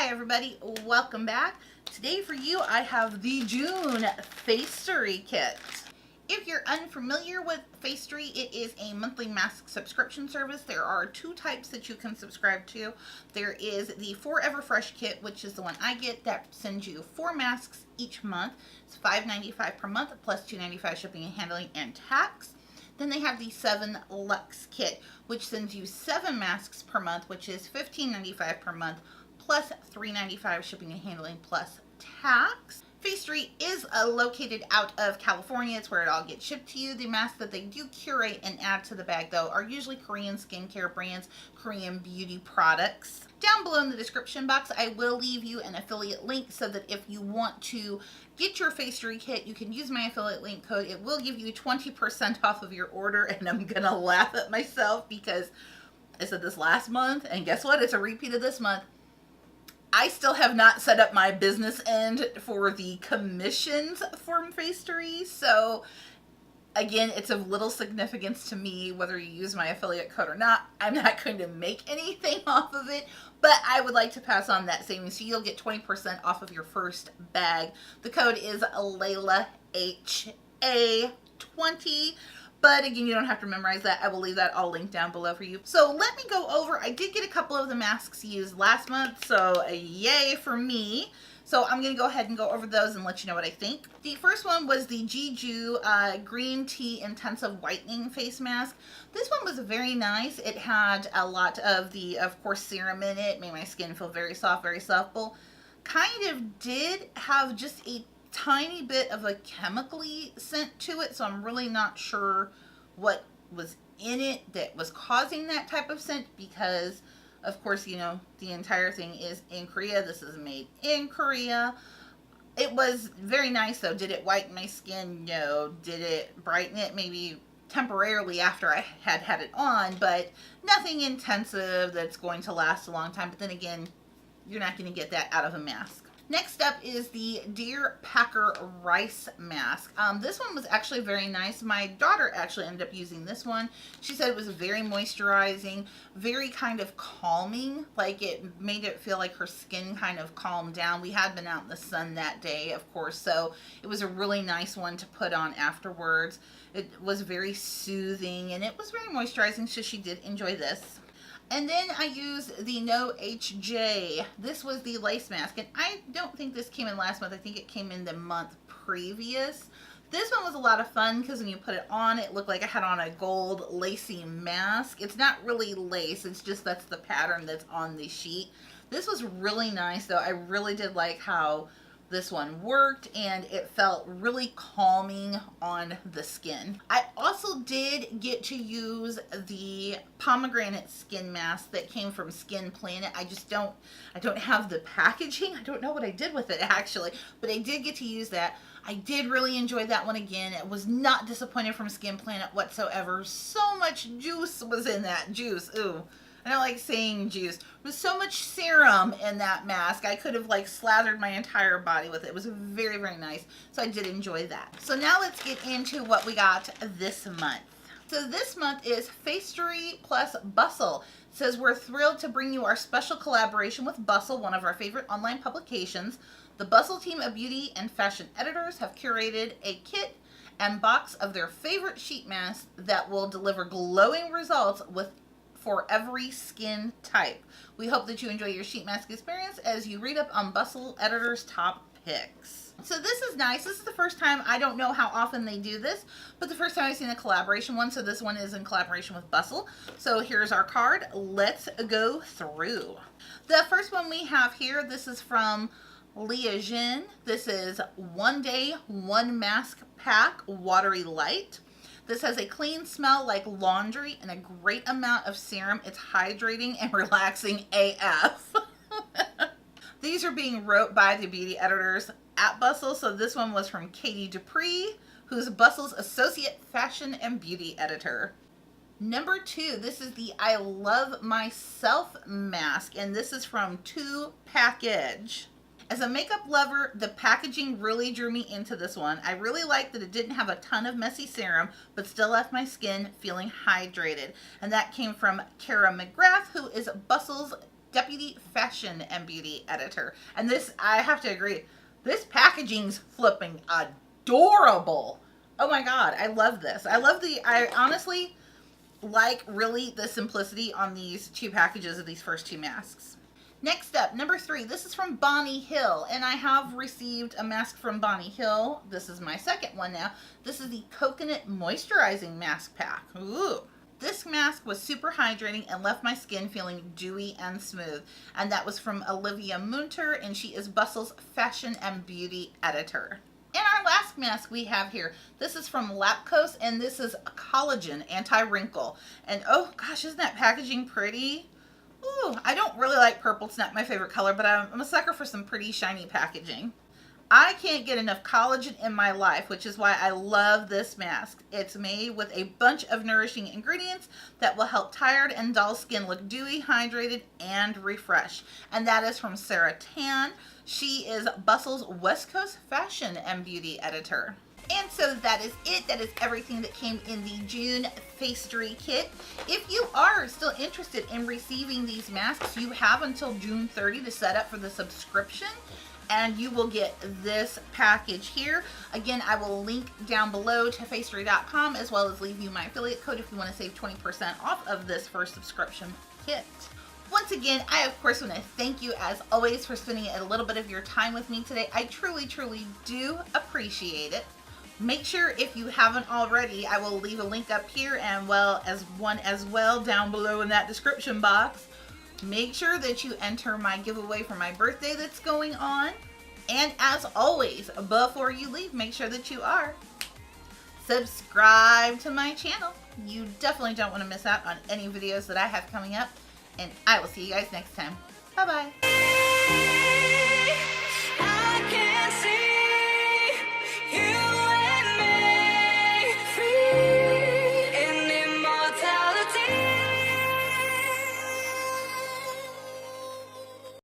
Hi everybody, welcome back. Today for you I have the June Facetory Kit. If you're unfamiliar with Facetory, it is a monthly mask subscription service. There are two types that you can subscribe to. There is the Forever Fresh Kit, which is the one I get, that sends you 4 masks each month. It's $5.95 per month plus $2.95 shipping and handling and tax. Then they have the Seven-Lux Kit, which sends you 7 masks per month, which is $15.95 per month plus $3.95 shipping and handling plus tax. Facetory is located out of California. It's where it all gets shipped to you. The masks that they do curate and add to the bag, though, are usually Korean skincare brands, Korean beauty products. Down below in the description box, I will leave you an affiliate link so that if you want to get your Facetory kit, you can use my affiliate link code. It will give you 20% off of your order, and I'm gonna laugh at myself because I said this last month, and guess what? It's a repeat of this month. I still have not set up my business end for the commissions from Facetory, so again, it's of little significance to me whether you use my affiliate code or not. I'm not going to make anything off of it, but I would like to pass on that savings, so you'll get 20% off of your first bag. The code is Leyla, HA20. But again, you don't have to memorize that. I will leave that all linked down below for you. So let me go over, I did get a couple of the masks used last month, so yay for me. So I'm going to go ahead and go over those and let you know what I think. The first one was the Jeju Green Tea Intensive Whitening Face Mask. This one was very nice. It had a lot of the, of course, serum in it. Made my skin feel very soft, very supple. Kind of did have just a tiny bit of a chemically scent to it, so I'm really not sure what was in it that was causing that type of scent because, of course, you know, the entire thing is in Korea. This is made in Korea. It was very nice, though. Did it whiten my skin? No. Did it brighten it? Maybe temporarily after I had it on, but nothing intensive that's going to last a long time. But then again, you're not going to get that out of a mask. Next up is the Deer Packer Rice Mask. This one was actually very nice. My daughter actually ended up using this one. She said it was very moisturizing, very kind of calming. Like it made it feel like her skin kind of calmed down. We had been out in the sun that day, of course, so it was a really nice one to put on afterwards. It was very soothing and it was very moisturizing, so she did enjoy this. And then I used the No HJ. This was the lace mask, and I don't think this came in last month. I think it came in the month previous. This one was a lot of fun because when you put it on, it looked like I had on a gold lacy mask. It's not really lace, it's just that's the pattern that's on the sheet. This was really nice, though. I really did like how this one worked, and it felt really calming on the skin. I also did get to use the pomegranate skin mask that came from Skin Planet. I don't have the packaging. I don't know what I did with it actually, but I did get to use that. I did really enjoy that one again. It was not disappointed from Skin Planet whatsoever. So much juice was in that juice. Ooh. I don't like saying juice. There was so much serum in that mask. I could have like slathered my entire body with it. It was very, very nice. So I did enjoy that. So now let's get into what we got this month. So this month is Facetory plus Bustle. It says, we're thrilled to bring you our special collaboration with Bustle, one of our favorite online publications. The Bustle team of beauty and fashion editors have curated a kit and box of their favorite sheet masks that will deliver glowing results for every skin type. We hope that you enjoy your sheet mask experience as you read up on Bustle editors' top picks. So this is nice. This is the first time, I don't know how often they do this, but the first time I've seen a collaboration one, so this one is in collaboration with Bustle. So here's our card. Let's go through. The first one we have here, this is from Leyla. This is 1 day, 1 mask pack, watery light. This has a clean smell like laundry and a great amount of serum. It's hydrating and relaxing AF. These are being wrote by the beauty editors at Bustle. So this one was from Katie Dupree, who's Bustle's associate fashion and beauty editor. Number 2, this is the I Love Myself mask, and this is from 2 Package. As a makeup lover, the packaging really drew me into this one. I really liked that it didn't have a ton of messy serum, but still left my skin feeling hydrated. And that came from Kara McGrath, who is Bustle's Deputy Fashion and Beauty Editor. And this, I have to agree, this packaging's flipping adorable. Oh my god, I love this. I honestly like really the simplicity on these two packages of these first two masks. Next up, number 3, this is from Bonnie Hill, and I have received a mask from Bonnie Hill. This is my second one now. This is the Coconut Moisturizing Mask Pack. Ooh. This mask was super hydrating and left my skin feeling dewy and smooth. And that was from Olivia Munter, and she is Bustle's Fashion and Beauty Editor. And our last mask we have here, this is from Lapkos, and this is a Collagen Anti-Wrinkle. And oh gosh, isn't that packaging pretty? Ooh, I don't really like purple. It's not my favorite color, but I'm a sucker for some pretty shiny packaging. I can't get enough collagen in my life, which is why I love this mask. It's made with a bunch of nourishing ingredients that will help tired and dull skin look dewy, hydrated, and refreshed. And that is from Sarah Tan. She is Bustle's West Coast Fashion and Beauty Editor. And so that is it. That is everything that came in the June Facetory Kit. If you are still interested in receiving these masks, you have until June 30 to set up for the subscription, and you will get this package here. Again, I will link down below to facetory.com, as well as leave you my affiliate code if you want to save 20% off of this first subscription kit. Once again, I of course want to thank you as always for spending a little bit of your time with me today. I truly, truly do appreciate it. Make sure, if you haven't already, I will leave a link up here and one as well down below in that description box. Make sure that you enter my giveaway for my birthday that's going on. And as always, before you leave, make sure that you are subscribed to my channel. You definitely don't want to miss out on any videos that I have coming up. And I will see you guys next time. Bye-bye.